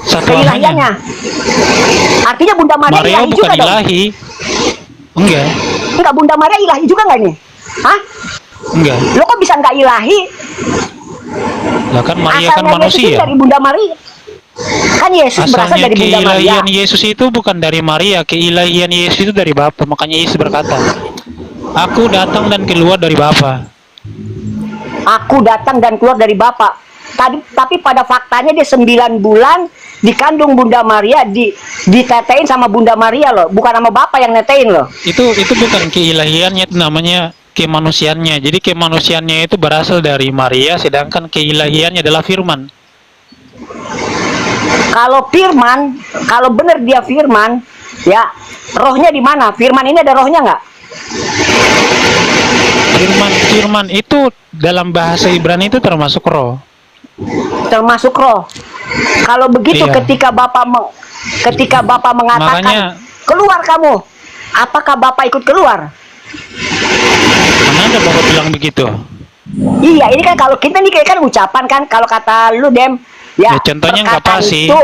Satu-lamanya. Keilahiannya. Artinya Bunda Maria, Maria ilahi bukan juga dong. ilahi. Enggak. Enggak, Bunda Maria ilahi juga nggak nih? Hah? Enggak. Lo kok bisa nggak ilahi? Lah kan Maria kan Asalnya Yesus itu manusia. dari Bunda Maria. Kan Yesus berasal Asalnya dari Bunda Maria. keilahian Yesus itu bukan dari Maria, keilahian Yesus itu dari Bapa. Makanya Yesus berkata, "Aku datang dan keluar dari Bapa." Aku datang dan keluar dari Bapa. Tapi pada faktanya dia 9 bulan dikandung Bunda Maria, ditetein sama Bunda Maria loh, bukan sama Bapa yang netein loh. Itu bukan keilahiannya, itu namanya kemanusiaannya. Jadi kemanusiaannya itu berasal dari Maria, sedangkan keilahiannya adalah Firman. Kalau Firman, kalau benar dia Firman, ya rohnya di mana? Firman ini ada rohnya nggak? Firman itu dalam bahasa Ibrani itu termasuk roh. Termasuk roh. Kalau begitu Iya. ketika Bapak mengatakan Makanya- keluar kamu, apakah Bapak ikut keluar? Mana ada Bapak bilang begitu? Iya, ini kan kalau kita nih kan ucapan kan, kalau kata lu Dem, ya, Ya, contohnya nggak perkataan pas sih. itu,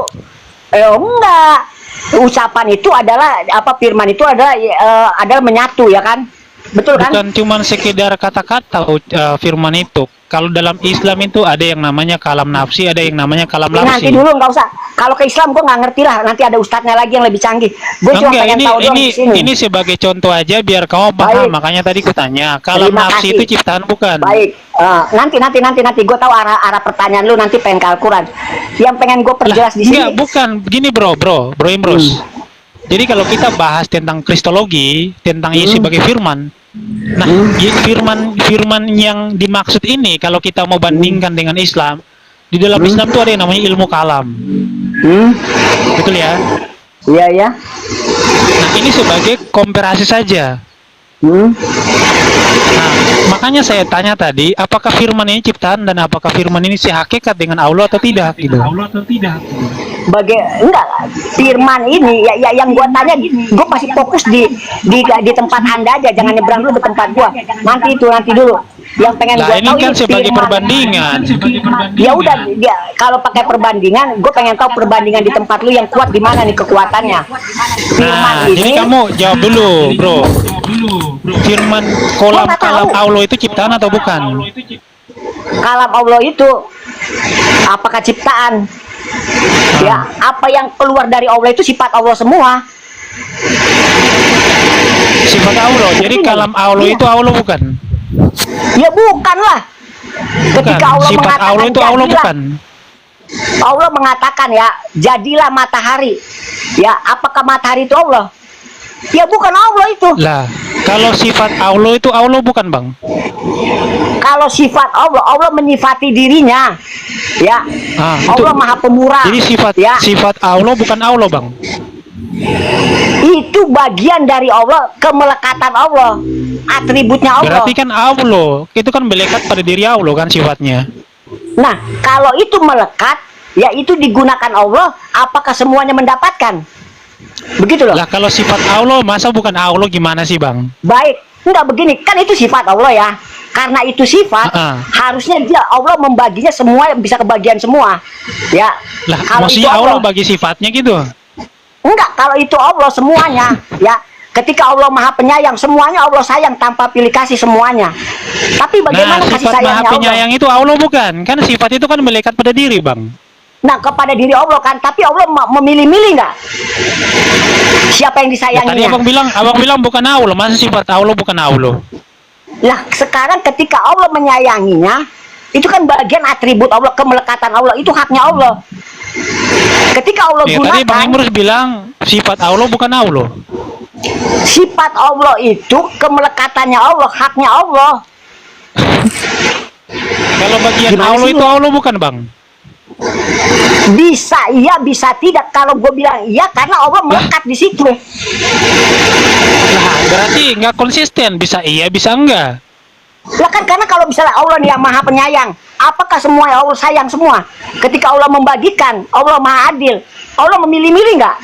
enggak, ucapan itu adalah apa, firman itu adalah menyatu ya kan, betul kan? Bukan cuma sekedar kata-kata firman itu. Kalau dalam Islam itu ada yang namanya kalam nafsi, ada yang namanya kalam Nanti lafsi. dulu nggak usah. Kalau ke Islam gue nggak ngerti lah. Nanti ada ustadznya lagi yang lebih canggih. Gue cuma Enggak, pengen tahu doang di sini. ini sebagai contoh aja biar kamu paham. Baik. Makanya tadi kutanya, kalam Terima nafsi kasih. itu ciptaan bukan? Baik, nanti gue tahu arah pertanyaan lu nanti pengen ke Al-Quran. Yang pengen gue perjelas di sini. Enggak, bukan. Begini bro Imros. Jadi kalau kita bahas tentang kristologi, tentang Yesus sebagai firman, nah firman yang dimaksud ini kalau kita mau bandingkan dengan Islam, di dalam Islam tuh ada yang namanya ilmu kalam, betul ya? Iya ya. Nah ini sebagai komparasi saja. Nah, makanya saya tanya tadi, apakah firman ini ciptaan dan apakah firman ini sehakikat dengan Allah atau tidak gitu. Enggak, firman ini ya yang gua tanya, gua masih fokus di tempat Anda aja, jangan nyebrang dulu ke tempat gua. Nanti dulu. Yang pengen Nah gua ini tahu kan ini sebagai firman. perbandingan. Ya udah, kalau pakai perbandingan, gue pengen tahu perbandingan di tempat lu yang kuat di mana nih kekuatannya. Firman Nah, ini. jadi kamu jawab dulu, bro. Firman kalam Allah itu ciptaan atau bukan? Kalam Allah itu apakah ciptaan? Ya, apa yang keluar dari Allah itu sifat Allah semua. Sifat Allah. Jadi kalam Allah itu Allah bukan? Ya bukan lah. Ketika Allah Sifat mengatakan Allah itu Allah jadilah, bukan? Allah mengatakan ya, jadilah matahari. Ya, apakah matahari itu Allah? Ya bukan Allah itu. Lah, kalau sifat Allah itu Allah bukan, Bang? Kalau sifat Allah, Allah menyifati dirinya. Ya. Allah Maha Pemurah. Jadi sifat Allah bukan Allah, Bang. Itu bagian dari Allah, kemelekatan Allah, atributnya Allah. Berarti kan Allah, itu kan melekat pada diri Allah kan sifatnya. Nah, kalau itu melekat, ya itu digunakan Allah, apakah semuanya mendapatkan? Begitu loh. Lah kalau sifat Allah, masa bukan Allah gimana sih, Bang? Baik, enggak begini, kan itu sifat Allah ya. Karena itu sifat, harusnya dia Allah membaginya semua, bisa kebagian semua. Ya. Lah, kalau itu maksudnya Allah bagi sifatnya gitu. Enggak, kalau itu Allah semuanya, ya. Ketika Allah Maha Penyayang, semuanya Allah sayang tanpa pilih kasih semuanya. Tapi bagaimana kasih sifat sayangnya Maha Penyayang Allah? itu Allah bukan? Kan sifat itu kan melekat pada diri, Bang. Nah, kepada diri Allah kan, tapi Allah memilih-milih nggak? Siapa yang disayanginya? Tadi abang bilang bukan Allah, masa sifat Allah bukan Allah? Lah, sekarang ketika Allah menyayanginya, itu kan bagian atribut Allah, kemelekatan Allah, itu haknya Allah. Ketika Allah Ya, gunakan, tadi Bang Imrus bilang sifat Allah bukan Allah. sifat Allah itu kemelekatannya Allah, haknya Allah. Kalau bagian Gimana Allah sih itu lu? Allah bukan, Bang? Bisa iya, bisa tidak. Kalau gue bilang iya, karena Allah melekat di situ. Nah, berarti nggak konsisten, bisa iya, bisa enggak. Lah kan karena kalau misalnya Allah nih yang Maha Penyayang, apakah semua Allah sayang semua? Ketika Allah membagikan, Allah Maha Adil, Allah memilih-milih nggak?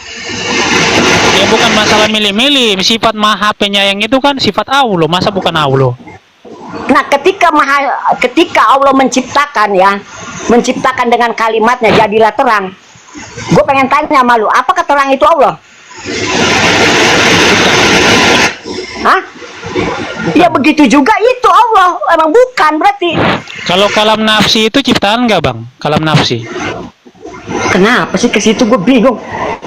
Ya bukan masalah milih-milih, sifat Maha Penyayang itu kan sifat Allah, masa bukan Allah? Nah, ketika Allah menciptakan ya, menciptakan dengan kalimatnya jadilah terang, Gue pengen tanya sama lu, apakah terang itu Allah? Hah? Ya begitu juga itu Allah, emang bukan berarti. Kalau kalam nafsi itu ciptaan nggak bang? Kalam nafsi. Kenapa sih ke situ gue bingung.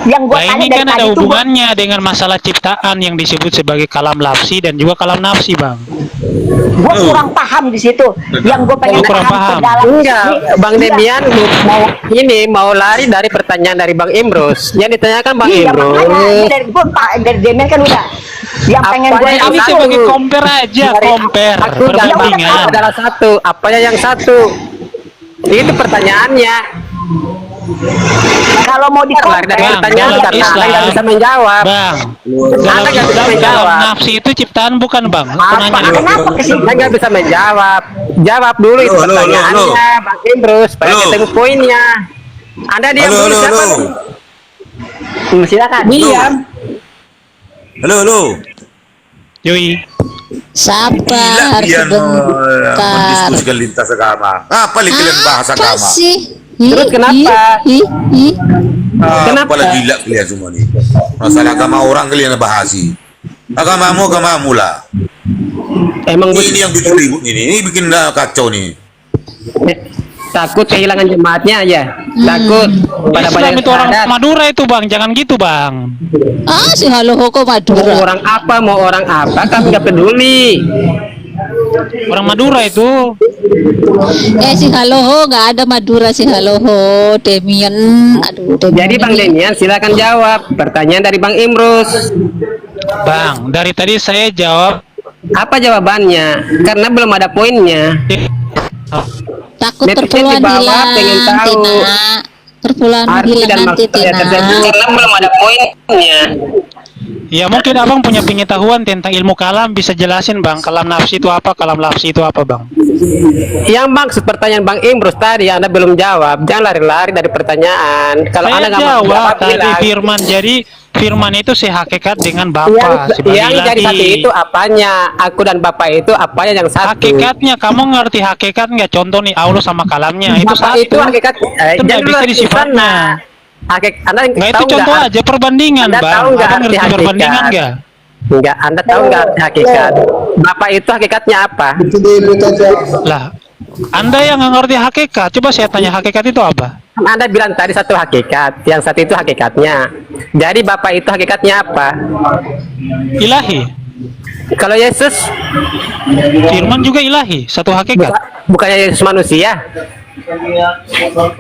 Yang gue Nah tanya ini dari kan tadi ada tuh hubungannya dengan masalah ciptaan yang disebut sebagai kalam lafsi dan juga kalam nafsi bang. gue kurang paham di situ. Yang gue pengen Oh, kurang paham ke paham. dalam Enggak, Bang Iya. Demian mau lari dari pertanyaan dari Bang Imrus. Yang ditanyakan Bang Iya Imrus. makanya dari gue dari Demian kan udah. Yang pengen Apa gue yang Ini satu? sebagai compare aja, Dari compare aku dan perbandingan. Bapak adalah satu. Apanya yang satu? Itu pertanyaannya. kalau mau di Lari dari Bang, pertanyaan dalam karena Anda Islam. nggak bisa menjawab. Bang, Anda nggak bisa dalam menjawab. nafsi itu ciptaan bukan bang? Aku Apa? nanya dulu. Kenapa ke situ? Anda nggak bisa menjawab. Jawab dulu itu Halo, halo, pertanyaannya, halo. Bang Imrus, supaya Halo. ketemu poinnya. Anda diam Halo, dulu halo, siapa? halo. Silakan. Diam. Halo, halo. Yoi. Sabar Kalian sebentar. mendiskusikan lintas agama. Apa lagi kalian bahas Apa agama? sih? Terus kenapa? Ih. Kenapa? Apa lagi gila kalian semua nih? Masalah agama orang kalian bahasi. Agamamu lah. Emang Ini yang bikin ribut ini bikin kacau nih. takut kehilangan jemaatnya aja. Takut pada Islam banyak itu orang adat. Madura itu bang, jangan gitu bang. Si Haloho kok Mau Madura. orang apa, mau orang apa, kami nggak peduli. Orang Madura itu. Si Haloho nggak ada Madura si Haloho. Demian, aduh Demian. Jadi Bang Demian silakan jawab pertanyaan dari Bang Imrus. Bang, dari tadi saya jawab. Apa jawabannya? Karena belum ada poinnya. Takut netizen perpuluhan di bawah hilang, pengen tahu. Tina. Perpuluhan Arti hilang dan nanti maksudnya Tina. tersebut karena belum ada poinnya. Ya mungkin abang punya pengetahuan tentang ilmu kalam, bisa jelasin bang, kalam nafsi itu apa, kalam lafsi itu apa bang? Yang maksud pertanyaan Bang Imrus tadi Anda belum jawab. Jangan lari-lari dari pertanyaan. Kalau Saya Anda nggak mau jawab jawab, tadi bilang. firman, jadi firman itu sehakikat dengan yang, Bapa sebagai yang jadi satu ilahi. itu apanya? Aku dan Bapak itu apanya yang satu? Hakikatnya, kamu ngerti hakikat nggak? Contoh nih Allah sama kalamnya itu Bapak satu. itu hakikat. Itu nggak bisa disifatnya. Anda Nggak, itu tahu contoh nggak? aja perbandingan Anda bang. tahu nggak Abang arti ngerti hakikat? perbandingan nggak? Enggak, Anda tahu nggak arti hakikat? Bapak itu hakikatnya apa? Lah, Anda yang nggak ngerti hakikat, coba saya tanya hakikat itu apa? Kan Anda bilang tadi satu hakikat, yang satu itu hakikatnya. Jadi Bapak itu hakikatnya apa? Ilahi. Kalau Yesus Firman juga ilahi, satu hakikat. bukannya Yesus manusia?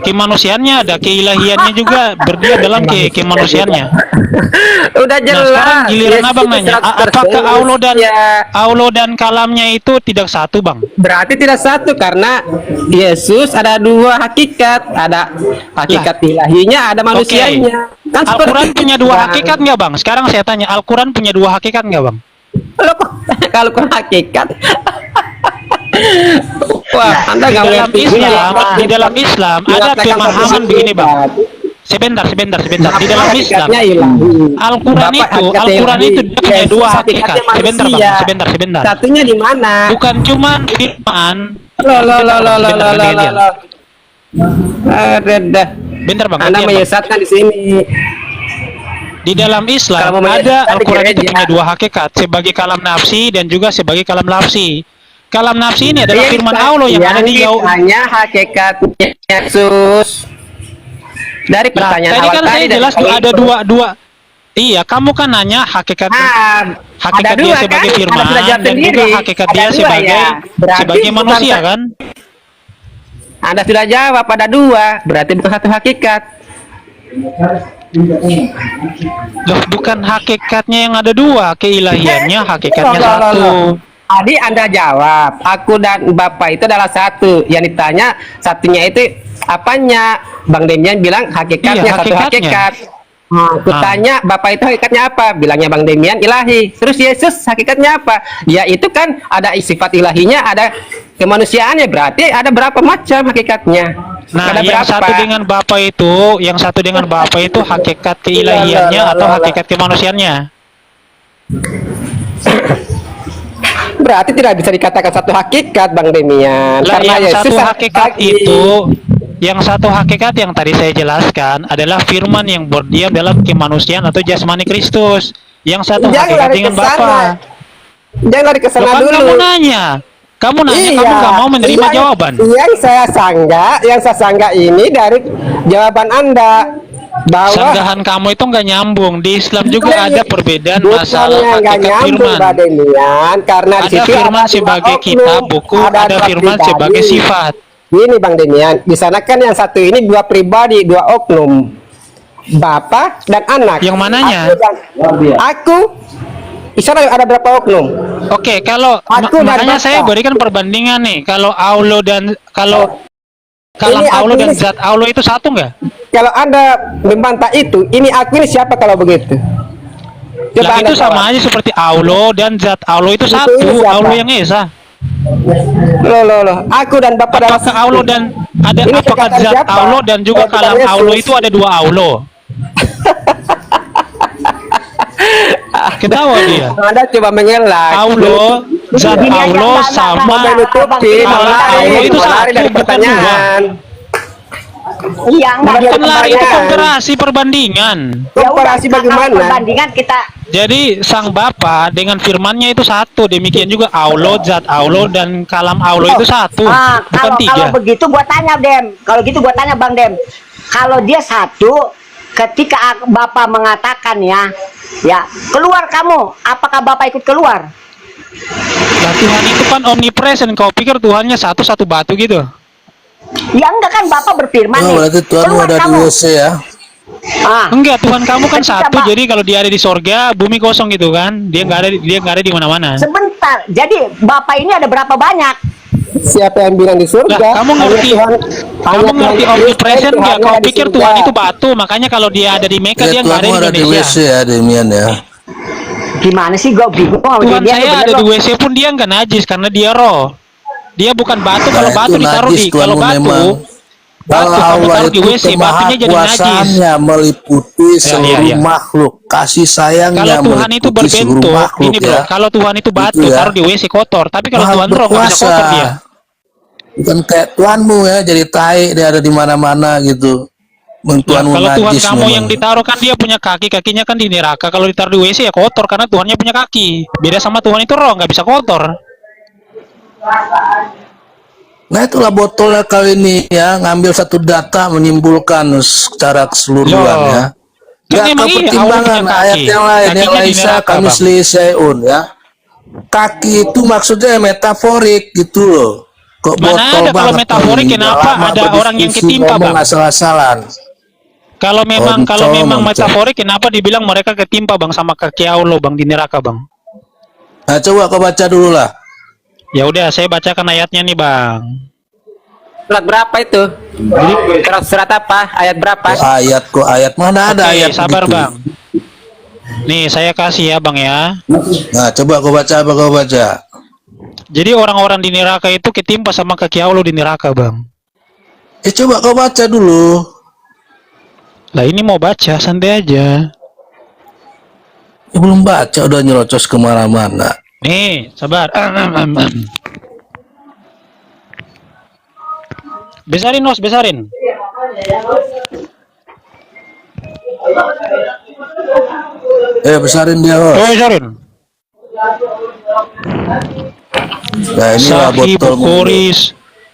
Kemanusiaannya ada, keilahiannya juga berdia dalam kemanusiaannya. Udah Nah jelas. sekarang giliran Yesus abang itu nanya, 100% apakah manusia. Allah dan kalamnya itu tidak satu bang? Berarti tidak satu karena Yesus ada dua hakikat, ada hakikat ilahinya, ada manusianya. Kan Al-Quran seperti punya itu, dua Bang. hakikat nggak bang? Sekarang saya tanya, Al-Quran punya dua hakikat nggak bang? Loh, kok kalau kok hakikat? Wah, Anda nggak Dalam ngerti. Islam, di dalam Islam ada Jelaskan pemahaman satu begini bang. hakikat. Sebentar. Di dalam Apa Islam, hakikatnya ilahi? Al-Quran Bapak itu hakikatnya dia ilahi. punya dua Yesus hakikat. hakikatnya Sebentar manusia. bang, sebentar. Satunya di mana? Bukan cuma firman. Loh. Ada. Bentar bang, Anda gantian, Bang. menyesatkan di sini. Di dalam Islam Kalau mau ada menyesatkan di Al-Quran itu gereja. punya dua hakikat, sebagai kalam nafsi dan juga sebagai kalam lafsi. Kalam nafsi ini adalah firman Allah yang ada di hanya hakikat Yesus. Dari Nah, pertanyaan tadi awal kan saya dari jelas tuh Bang ada Imrus. dua. Iya, kamu kan nanya hakikat Ada dia dua sebagai kan? firman Anda sudah jawab dan juga sendiri. hakikat Ada dia dua, sebagai ya. Berarti sebagai bukan manusia satu. kan? Anda sudah jawab ada dua, berarti bukan satu hakikat. Loh, bukan hakikatnya yang ada dua, keilahiannya hakikatnya Loh. satu. Tadi Anda jawab, aku dan Bapak itu adalah satu. Yang ditanya satunya itu apanya? Bang Demian bilang hakikatnya Iya, satu hakikatnya. hakikat. Aku tanya Bapak itu hakikatnya apa? Bilangnya Bang Demian ilahi. Terus Yesus hakikatnya apa? Ya itu kan ada sifat ilahinya, ada kemanusiaannya. Berarti ada berapa macam hakikatnya? Nah, ada yang satu dengan Bapak itu hakikat keilahiannya atau hakikat kemanusiaannya? Berarti tidak bisa dikatakan satu hakikat Bang Demian. Lah, Karena yang Yesus satu hakikat itu, yang satu hakikat yang tadi saya jelaskan adalah firman yang berdiam dalam kemanusiaan atau jasmani Kristus. Yang satu Jangan hakikat lari dengan ke sana. Bapa. Jangan lari ke sana Loh, kan dulu. kamu nanya, kamu nggak mau menerima jawaban. Yang saya sanggah ini dari jawaban Anda bahwa Sanggahan kamu itu nggak nyambung. Di Islam juga ada perbedaan masalah nggak hakikat nyambung, firman. Mbak Demian, karena di Ada situ firman dua sebagai oknum, kitab buku, ada dua firman pribadi. sebagai sifat. Ini Bang Demian, di sana kan yang satu ini dua pribadi, dua oknum, Bapak dan anak. Yang mananya? Aku di sana ada berapa oknum? Oke, kalau Aku dan makanya Bapak. saya berikan perbandingan nih. Kalau Allah dan kalau kalam Ini Allah aku dan ini- zat Allah itu satu nggak? Kalau Anda membantah itu, ini aku ini siapa kalau begitu? Lah Anda itu sama jawab. aja seperti Allah dan zat Allah itu Itu satu. ini siapa? Allah yang esa. Loh. Aku dan Bapak dalam Apakah Allah dan ada Ini apakah perkataan zat siapa? Allah dan juga Perkataan kalam Yesus. Allah itu ada dua Allah? Ketawa dia. Anda coba mengelak. Allah, zat Gini aja, Allah Bang, sama Mau menutupi, Kalam mau lari, Allah itu mau lari satu, dari bukan pertanyaan. Iya, enggak. Bukan Bukan lari itu pertanyaan. komparasi perbandingan. Ya udah, Komparasi kalau bagaimana? perbandingan kita Jadi sang Bapa dengan firmannya itu satu. Demikian juga Allah, zat Allah dan kalam Allah itu satu, bukan kalau tiga. begitu gua tanya Dem. Kalau gitu gua tanya Bang Dem. Kalau dia satu, ketika Bapak mengatakan ya keluar kamu, apakah Bapak ikut keluar? Nah, Tuhan itu kan omnipresent. Kau pikir Tuhannya satu batu gitu? Ya enggak kan Bapak berfirman Oh, nih. berarti Tuhan keluar ada di kamu. WC ya. Enggak, Tuhan kamu kan Ketika satu. Pak- Jadi kalau dia ada di sorga, bumi kosong gitu kan? Dia nggak ada di mana-mana. Sebentar. Jadi Bapak ini ada berapa banyak? Siapa yang bilang di surga? Lah, kamu ngerti? Hanya Kamu Tuhan ngerti Kristus, omnipresent nggak? Tuhannya Kau ada di pikir surga. Tuhan itu batu, makanya kalau dia ada di Mekah Ya, dia nggak ada Tuhanmu di ada di Indonesia. WC ya, Demian ya. Gimana sih gua bingung sama Tuhan dia, saya bener ada di loh. WC pun dia nggak najis karena dia roh. Dia bukan batu. Kalau Nah, batu itu ditaruh najis, di kalau Tuhanmu memang. batu Kalau kamu Allah taruh di itu WC, batunya jadi najis. kemahakuasaannya meliputi seluruh iya. makhluk, kasih sayangnya Kalau Tuhan itu meliputi seluruh berbentuk, makhluk ini bro, ya. kalau Tuhan itu batu, Itu ya. taruh di WC kotor. Tapi kalau Maha Tuhan roh nggak bisa kotor dia. Bukan kayak Tuhanmu ya, jadi tai dia ada di mana-mana gitu. Nah, Tuhanmu kalau Tuhan najis kamu memang. yang ditaruh kan dia punya kaki, kakinya kan di neraka. Kalau ditaruh di WC ya kotor karena Tuhannya punya kaki. Beda sama Tuhan itu roh, nggak bisa kotor. Nah itulah botolnya kali ini ya, ngambil satu data menimbulkan secara keseluruhan Loh. ya. Kan Ya, emang ke iya, Allah pertimbangan punya ayat kaki. yang lain yang Kakinya di Laisa neraka, kami Bang. selesaiun ya. Kaki itu maksudnya metaforik gitu loh. Kok Mana botol ada kalau banget metaforik, kali ini. kenapa Lama ada orang yang berdiskusi, ketimpa, ngomong Bang? asal-asalan. Kalau memang Moncong. metaforik, kenapa dibilang mereka ketimpa bang sama kaki Allah bang di neraka bang? Nah coba kau baca dulu lah. Ya udah, saya bacakan ayatnya nih bang. Surat berapa itu? Surat apa? Ayat berapa? Ayat mana ada Oke, ayat sabar begitu. bang. Nih saya kasih ya bang ya. Nah coba kau baca apa kau baca. Jadi orang-orang di neraka itu ketimpa sama kaki Allah di neraka bang. Coba kau baca dulu. Lah ini mau baca, santai aja. Belum baca udah nyerocos kemana-mana. Nih, sabar. Besarin Nos, besarin. Besarin dia. Oh, besarin. Nah inilah Sahih botol. Bukhari,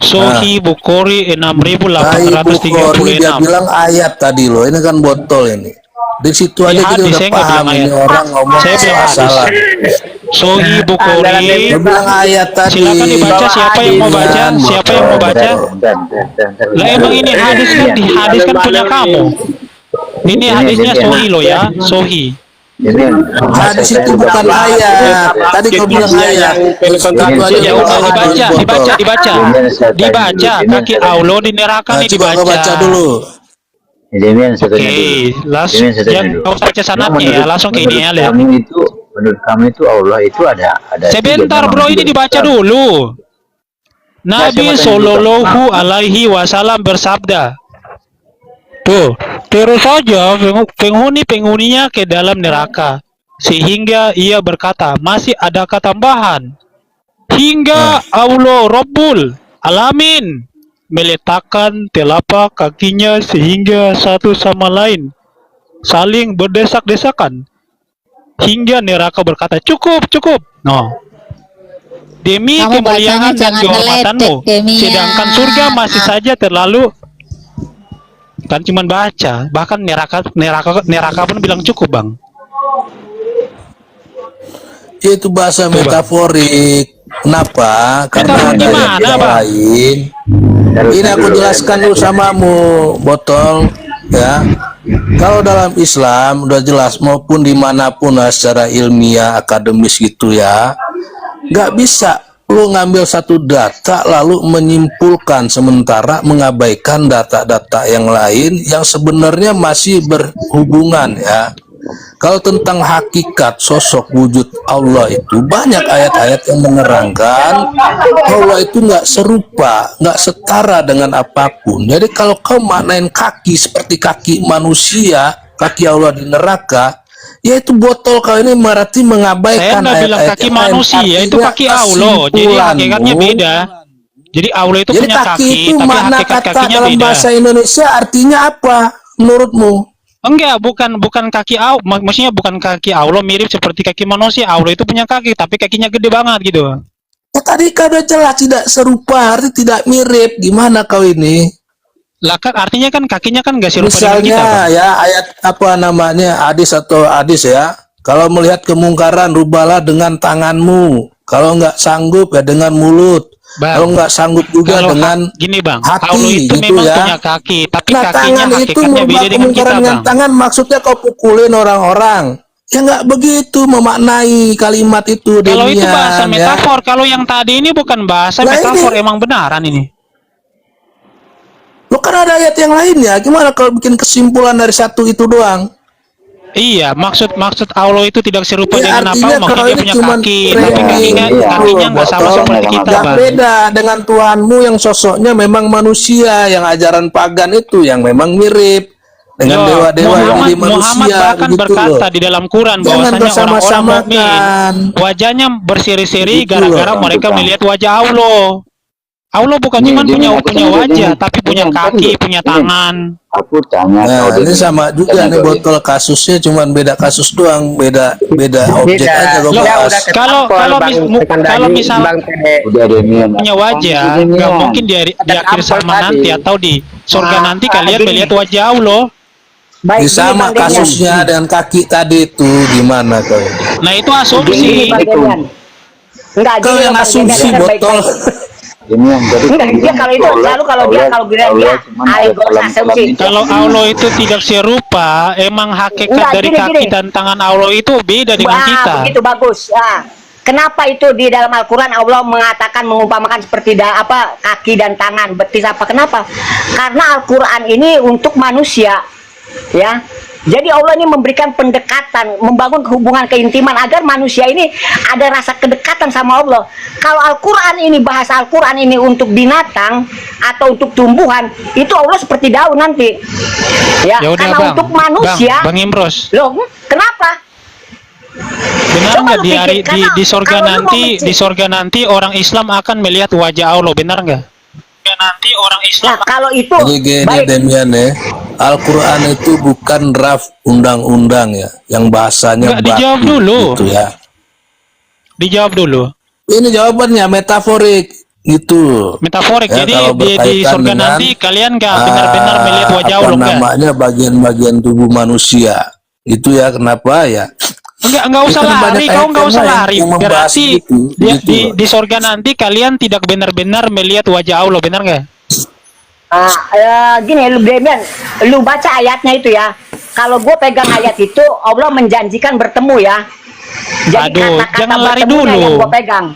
Sahih Bukhari Sahih Bukhari dia 6836. bilang ayat tadi loh. Ini kan botol ini. Di situ Di aja kita hadis, udah saya nggak paham bilang ini ayat. orang ngomong Saya bilang hadis. salah. Sahih Bukhari. Dia bilang ayat tadi. Silakan dibaca, siapa yang mau baca? Siapa yang mau baca? Lah emang ini hadis kan, di hadis kan punya kamu. Ini hadisnya Sahih lo ya, Sahih. Hadis itu bukan ayat. Tadi kau bilang ayat. Terus itu aja Ya kau udah tahu dibaca, botol. dibaca kaki Allah di neraka Nah, nih coba kau baca dulu. Oke, langsung yang kau baca sanatnya ya, langsung ke ini ya lihat. Menurut kamu itu Allah itu ada Sebentar bro, ini dibaca dulu. Nabi Shallallahu Alaihi Wasallam bersabda, tuh terus saja penghuninya ke dalam neraka, sehingga ia berkata, masih adakah tambahan? Hingga Allah Rabbul Alamin meletakkan telapak kakinya sehingga satu sama lain saling berdesak-desakan hingga neraka berkata cukup cukup. No. Demi Kamu kemuliaan bacanya dan jangan kehormatanmu, ngeledek, Demian. sedangkan surga masih saja terlalu kan cuman baca, bahkan neraka pun bilang cukup bang. Itu bahasa metaforik. Kenapa? Karena Metafor ada gimana, ayat yang Bang? lain. Ini aku jelaskan dulu samamu, botol. Ya, kalau dalam Islam udah jelas maupun dimanapun lah, secara ilmiah, akademis gitu ya, nggak bisa lu ngambil satu data lalu menyimpulkan sementara mengabaikan data-data yang lain yang sebenarnya masih berhubungan ya. Kalau tentang hakikat sosok wujud Allah itu banyak ayat-ayat yang menerangkan Allah itu nggak serupa, nggak setara dengan apapun. Jadi kalau kau maknain kaki seperti kaki manusia, kaki Allah di neraka, ya itu botol kau ini berarti Saya mengabaikan nggak bilang ayat-ayat kaki yang lain. manusia, itu Artinya kaki Allah. Jadi hakikatnya kesimpulanmu, beda. Jadi Allah itu jadi punya kaki kaki, itu tapi makna hakikat kata kakinya dalam beda. bahasa Indonesia artinya apa menurutmu? Enggak, bukan kaki Allah, maksudnya bukan kaki Allah mirip seperti kaki manusia. Allah itu punya kaki, tapi kakinya gede banget gitu. Ya, tadi kau udah jelas tidak serupa, artinya tidak mirip. Gimana kau ini? Lah kan artinya kan kakinya kan nggak serupa dengan kita, Misalnya Bang. ya ayat apa namanya hadis atau hadis ya. Kalau melihat kemungkaran rubahlah dengan tanganmu. Kalau nggak sanggup ya dengan mulut. Bang, Kalau nggak sanggup juga Kalau dengan gini bang, hati, Allah itu gitu memang ya. punya kaki, tapi Nah kakinya tangan itu hakikatnya merubah beda dengan kita kemungkaran dengan bang. tangan maksudnya kau pukulin orang-orang. Ya nggak begitu memaknai kalimat itu. Kalau itu Demian, bahasa ya. metafor, kalau yang tadi ini bukan bahasa Nah, metafor, ini- emang benaran ini. Lo kan ada ayat yang lainnya. Gimana kalau bikin kesimpulan dari satu itu doang? Iya, maksud Allah itu tidak serupa Ya, dengan apa? artinya Maksudnya kalau dia ini punya cuman kaki, remeh, tapi kakinya iya. nggak sama Botol, seperti kita nggak bang. beda dengan Tuhanmu yang sosoknya memang manusia, yang ajaran pagan itu yang memang mirip dengan Loh, dewa-dewa yang jadi Muhammad manusia bahkan begitu berkata loh. di dalam Quran Jangan bahwasanya orang-orang bersama-samakan. mukmin wajahnya berseri-seri Gitu gara-gara loh. mereka Bukan. melihat wajah Allah. Allah bukan cuma Ini punya aku tanya wajah, ini. tapi Ini punya yang kaki, tadi. punya Ini. tangan. Aku tanya Nah, kau ini Demian. sama juga Tanya nih kau botol kasusnya cuman beda kasus doang, beda objek Beda. aja gue Loh, Dia bahas. udah Kalau- ketampol, kalau Bang mis- Sekandari, kalau misal- Bang Teh. Udah Demian. Punya wajah, nggak mungkin di akhir Ada zaman tampol nanti tadi. atau di surga nanti kalian gini. melihat wajah Allah. Baik, Ini sama Bang Demian. kasusnya dengan kaki tadi itu gimana kau? Nah itu Gini, asumsi. Bang Demian. Enggak, Kau gini yang Bang Demian, asumsi dengar botol. baik-baik. Demian. Jadi Enggak, dia kalau itu selalu kalau dia bilang dia alegori asumsi. Kalau Allah itu tidak serupa, emang hakikat Enggak, dari gini, kaki gini. dan tangan Allah itu beda dengan kita. Begitu bagus. Kenapa itu di dalam Al-Quran Allah mengatakan mengumpamakan seperti kaki dan tangan, betis apa? Kenapa? Karena Al-Quran ini untuk manusia, ya. Jadi Allah ini memberikan pendekatan, membangun hubungan keintiman agar manusia ini ada rasa kedekatan sama Allah. Kalau Al-Quran ini, bahasa Al-Quran ini untuk binatang atau untuk tumbuhan, itu Allah seperti daun nanti. Ya, Ya udah karena bang, untuk manusia, bang Imros, loh, kenapa? benar Coba nggak lu di pikir, hari karena di surga kalau lu mau nanti mencari- di surga nanti orang Islam akan melihat wajah Allah, benar nggak? Ya, nanti orang Islam. Nah, kalau itu Jadi gini baik, Demian ya, Al-Quran itu bukan draft undang-undang ya, yang bahasanya Nggak, dijawab baku dulu. gitu ya. Dijawab dulu. Ini jawabannya metaforik gitu. Metaforik. Ya, Jadi kalau di berkaitan surga dengan, nanti kalian nggak benar-benar melihat wajah apa Allah nggak? namanya bagian-bagian tubuh manusia. Itu ya kenapa ya? Enggak usah Itu kan lari, banyak kau nggak ayat usah yang lari. membahas Berarti gitu, di, gitu di, loh. di surga nanti kalian tidak benar-benar melihat wajah Allah, benar nggak? gini, lu Demian, lu baca ayatnya itu ya. Kalau gue pegang ayat itu, Allah menjanjikan bertemu ya. Jadi Aduh, kata-kata jangan lari bertemunya dulu. yang gue pegang.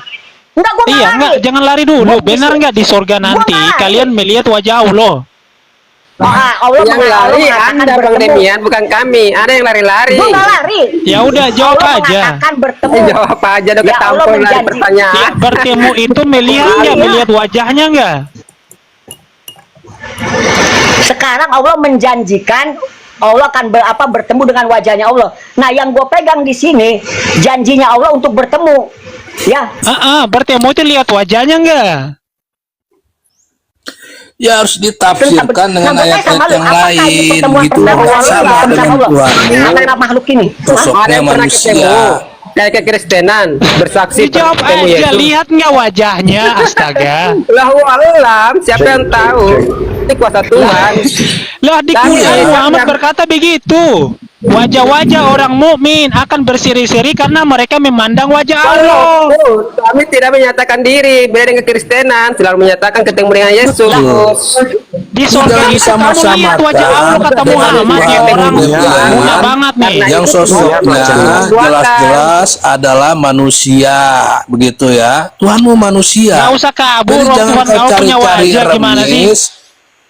Enggak, gue Iya, enggak, jangan lari dulu. Gua Benar bisa- nggak di surga nanti lari. kalian melihat wajah Allah? Allah Yang lari mengatakan Anda, Bang bertemu. Demian, bukan kami. Ada yang lari-lari. Gue nggak lari. Ya udah, jawab Allah aja. mengatakan bertemu. Jawab aja udah Ya, Allah ketampol dari menjanji. pertanyaan. Ya, bertemu itu melihat nggak, Iya. melihat wajahnya nggak? Sekarang Allah menjanjikan Allah akan bertemu dengan wajahnya Allah. Nah, yang gue pegang di sini janjinya Allah untuk bertemu. Ya, Bertemu itu lihat wajahnya nggak? Ya harus ditafsirkan dengan Nah, ayat-ayat sama lu, yang apakah lain itu pertemuan gitu, pertemuan sama Allah dengan sama Allah? Tuhan. Anak makhluk ini. Sosoknya Ada yang pernah manusia. ketemu kayak kekristenan bersaksi Dijawab ketemu aja, Yesus. lihat nggak wajahnya, astaga. Allahu alam, siapa yang tahu? Ini kuasa Tuhan. Lah di Tapi Quran ayat Muhammad yang- berkata begitu. Wajah-wajah orang mukmin akan berseri-seri karena mereka memandang wajah Allah. Betul. Kami tidak menyatakan diri beda dengan kekristenan, selalu menyatakan ketemu dengan Yesus. Di surga Jangan itu kamu disamakan lihat wajah Allah kata dengan Muhammad ya Tuhan orang yang mulia banget nih. Karena yang itu sosoknya Tuhan. jelas-jelas adalah manusia, begitu ya. Tuhanmu manusia. Nggak usah kabur, Jadi orang jangan Tuhan kau kau punya cari-cari wajah gimana sih? remis,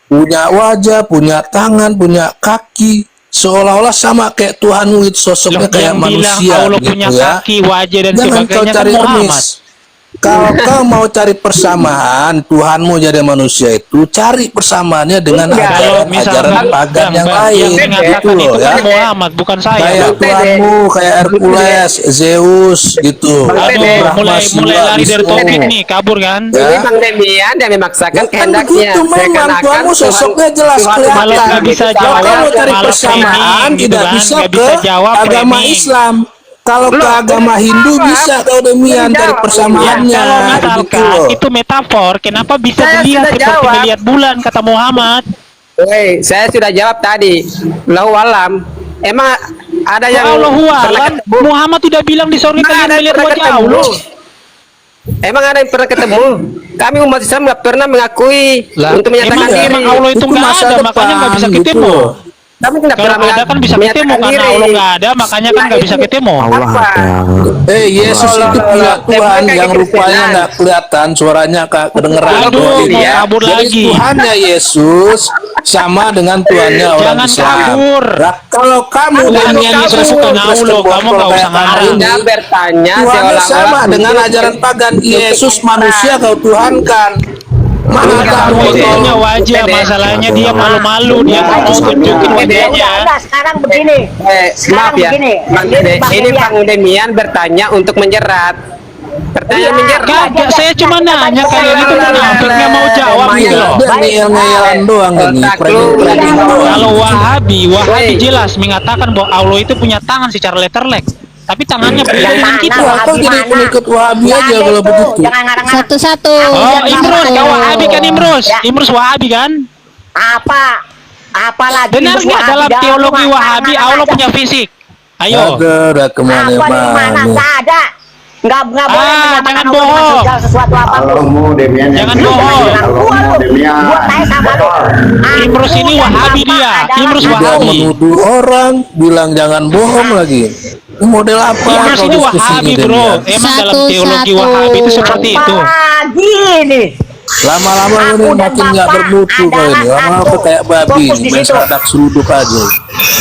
punya wajah, punya tangan, punya kaki, seolah-olah sama kayak Tuhanmu itu sosoknya Loh, kayak yang bilang manusia, Allah begitu punya ya. kaki, wajah dan Jangan kau sebagainya kan cari Muhammad. remis. Kalau kau mau cari persamaan Tuhanmu jadi manusia itu, cari persamaannya dengan Enggak. Kalau ajaran-ajaran misalkan pagan yang yang lain, gitu mengatakan loh itu ya. kan Muhammad bukan saya. Kayak Bang. Tuhanmu, kayak Hercules, Zeus gitu. Bang. Aduh, Brahma, mulai Shiva, lari dari Wisnu. topik nih, kabur kan? Ya. Ini Bang Demian yang memaksakan Ya kan kehendaknya. begitu memang, Seakan-akan Tuhanmu sosoknya jelas Tuhan kelihatan. Kalau nggak bisa Kalau jawab, Kalau mau cari malah persamaan framing gitu tidak kan, bisa nggak ke bisa jawab agama framing. Islam. Kalau ke Loh, agama Hindu jawab. bisa kau demian Jawab. cari Ya, persamaannya, kalau gitu misalkan loh. itu metafor, kenapa bisa Saya dilihat sudah seperti jawab. melihat bulan kata Muhammad? Woi, saya sudah jawab tadi. Allahu alam. Emang ada yang Allahu pernah alam, ketemu? Muhammad tidak bilang di sorga Emang kalian ada yang melihat pernah wajah ketemu? Allah. Emang ada yang pernah ketemu? Kami umat Islam nggak pernah mengakui Lah, untuk menyatakan emang diri. Allah itu nggak masa ada, makanya nggak bisa depan, ketemu. gitu. Kami tidak Kalau pernah ada kan bisa ketemu, menyatakan karena diri. Allah nggak ada, makanya kan nggak bisa ketemu. Apa? Yesus itu punya Tuhan Mereka yang rupanya Kristenan. nggak kelihatan, suaranya kedengeran. Aduh, Jadi mau ya. kabur Jadi lagi. Tuhannya Yesus sama dengan Tuhannya orang Jangan Islam. kabur. Nah, kalau kamu Tuhan mau Yesus kabur, bukan terus Allah, terbotol kamu nggak kayak usah ngarang. kemarin Anda ini, bertanya Tuhannya sama seolah-olah dengan untuk- ajaran pagan. Yesus manusia kau Tuhankan. Mana Enggak, kamu Allah itu Bede. punya wajah, Bede. masalahnya dia malu-malu, dia nggak mau tunjukin wajahnya. Udah, sekarang begini. maaf Sekarang ya, begini. Bang Dede, Bang ini Dede. Bang Demian bertanya untuk menjerat. Pertanyaan Iya, menjerat. Kagak, saya cuma nanya, kalian itu munafik nggak mau jawab Emang gitu ya. loh. Dia ngeyel-ngeyelan doang ini, Otak lu. framing-framing doang. Kalau Wahabi Woi. jelas mengatakan bahwa Allah itu punya tangan secara letterlek, tapi tangannya beda Yang dengan mana, kita. Wah, kau jadi Wahabi pengikut Wahabi Nggak aja ada kalau itu. begitu. Jangan ngarang-ngarang. Satu-satu. Oh, Jangan Imrus, sama-sama Wahabi kan Imrus? Ya. Imrus Wahabi kan? Apa? Apalagi Benar Imrus nggak Wahabi dalam teologi rumah, Wahabi ngarang-ngarang Allah aja. punya fisik? Ayo. Udah Apa di mana? kemana-mana. Nggak ada. Nggak boleh Ah, menyamakan jangan Allah dengan bohong. segala sesuatu apapun. Kalau mau Demian yang Jangan benar, bohong. kalau Gua mau lu, Demian gua tanya sama lu. Imrus ini Aku dan Wahabi Bapak dia. adalah Imrus satu. Udah Wahabi. menuduh orang, bilang jangan bohong lagi. Ini model apa? Imrus kau ini diskusi Wahabi ini, bro. Demian? Emang dalam Satu-satu. teologi Wahabi itu seperti itu. Apalagi ini. Lama-lama Aku ini dan makin nggak Bapak bermutu kau ini. adalah Lama-lama satu. kayak babi Fokus ini, di main situ. seradak seruduk aja.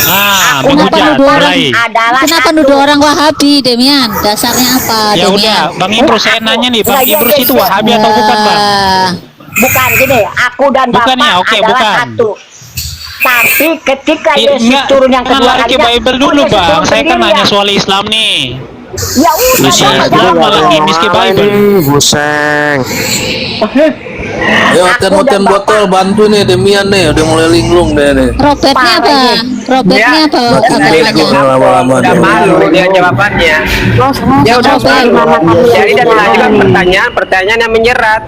Ah, Aku dan Kenapa menghujat nuduh Bapak orang? mulai. adalah Kenapa satu. nuduh orang Wahabi, Demian? Dasarnya apa, Ya Demian? udah, Bang Imrus saya nanya nih, Bang Nah, iya, Imrus iya, itu iya. Wahabi atau bukan, Bang? Bukan gini, aku dan Bukan Bapak ya, oke, adalah bukan. satu. Tapi ketika Iya, Yesus enggak, turun yang jangan kedua lari ke kalinya, Bible dulu, Yesus Bang. turun Saya kan sendirian. nanya soal Islam nih. Ya udah, Islam Bapak aja jawab malah dulu. ngemis ke Bible. Ya, Aku hoten-hoten dan botol bantu nih Demian nih, udah mulai linglung deh nih. Robertnya apa? Robertnya apa? Makin Agamanya? bego nih lama-lama Udah nih. malu dia jawabannya. Dia udah Robert. malu. Jadi dan mengajukan pertanyaan yang menyerat.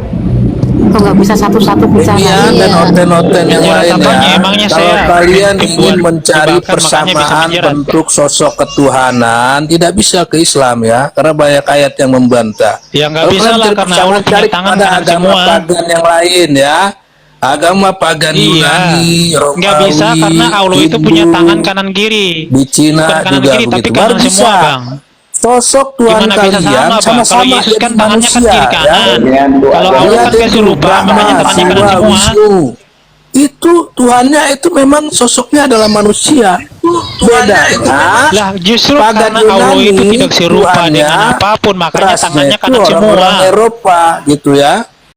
Kok nggak bisa satu-satu bicara? Demian dan Iya. hoten-hoten yang Menjerat lain apanya? ya. Emangnya Kalau saya kalian dibuat ingin mencari dibakar, makanya bisa persamaan menjerat. bentuk sosok ketuhanan, tidak bisa ke Islam ya, karena banyak ayat yang membantah. Ya, nggak Kalau bisa kalian lah, cari karena persamaan, Allah punya cari tangan pada kanan agama semua. pagan yang lain ya. Agama pagan Iya, Yunani, Romawi, nggak bisa karena Allah itu punya Hindu, tangan kanan kiri. di Cina Bukan kanan juga kiri, tapi begitu. kanan Baru semua, bisa. Bang. Sosok Tuhan Gimana bisa kalian sama, Bang? sama-sama Kalau Yesus kan jadi tangannya kan manusia, kiri kanan. ya. Kalau Allah Lihat kan itu, kesurupan, makanya Brahma, tangannya kanan Shiva, semua. Wisnu. Itu Tuhannya itu memang sosoknya adalah manusia. Bedanya Lah justru pagan karena Allah itu Yunani, tidak serupa Tuhannya dengan apapun, makanya rasnya tangannya itu kanan semua. orang-orang Eropa gitu ya.